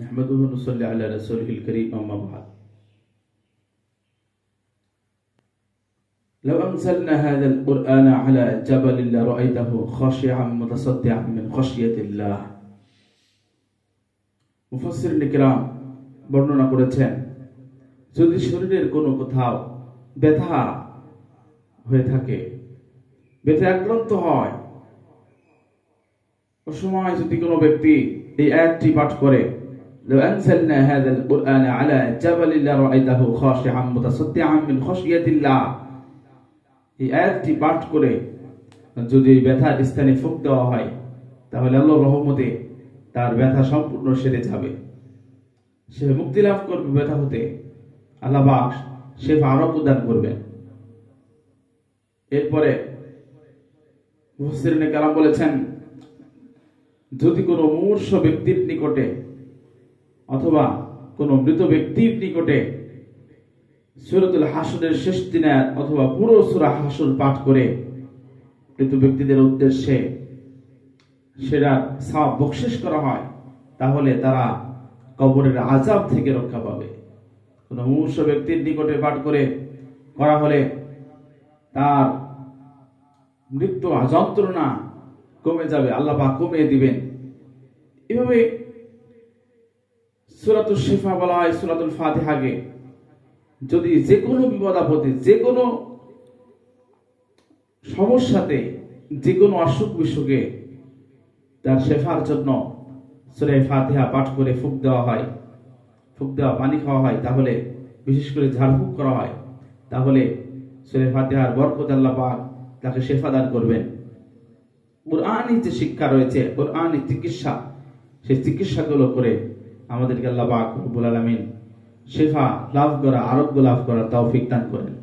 نحمده ونصلي على رسوله الكريم أما بعد. لو أنزلنا هذا القرآن على جبل لرأيته خاشعا متصدعا من خشية الله. মুফাসসিরিন কিরাম বর্ণনা করেছেন, যদি শরীরের কোনো কোথাও ব্যথা হয়ে থাকে, ব্যথা আক্রান্ত হয়, ওই সময় যদি কোনো ব্যক্তি এই আয়াতটি পাঠ করে, لو أنزلنا هذا القرآن على جبل لرأيته خاشعا متصدعا من خشية الله, এই আয়াতটি পাঠ করে যদি ব্যথার স্থানে ফুঁক দেওয়া হয়, তাহলে আল্লাহর রহমতে তার ব্যথা সম্পূর্ণ সেরে যাবে, সে মুক্তি লাভ করবে ব্যথা হতে, আল্লাহ পাক শেফা আরোগ্য দান করবেন। এরপরে মুফাসসিরিন কেরাম বলেছেন, যদি কোনো মূর্ছ ব্যক্তির নিকটে অথবা কোনো মৃত ব্যক্তির নিকটে সূরাতুল হাসরের শেষ দিনে অথবা পুরো সূরা হাসর পাঠ করে মৃত ব্যক্তিদের উদ্দেশ্যে সেটা সওয়াব বখশিশ করা হয়, তাহলে তারা কবরের আযাব থেকে রক্ষা পাবে। কোনো মূর্ছ ব্যক্তির নিকটে পাঠ করে করা হলে তার মৃত্যু যন্ত্রণা কমে যাবে, আল্লাহ পাক কমিয়ে দিবেন। এভাবে সূরাতুল শিফা বলা হয় সূরাতুল ফাতিহাকে। যদি যে কোনো বিপদ আপদে, যে কোনো সমস্যাতে, যে কোনো অসুখ বিসুখে তার শেফার জন্য সূরা ফাতিহা পাঠ করে ফুঁক দেওয়া হয়, ফুঁক দেওয়া পানি খাওয়া হয়, তাহলে বিশেষ করে ঝাড়ফুঁক করা হয়, তাহলে সূরা ফাতিহার বরকতে আল্লাহ পাক তাকে শেফা দান করবেন। কুরআনী যে শিক্ষা রয়েছে, কুরআনী চিকিৎসা, সেই চিকিৎসাগুলো করে আমাদেরকে আল্লাহ পাক রব্বুল আলামিন শেফা লাভ করা, আরোগ্য লাভ করার তৌফিক দান করেন।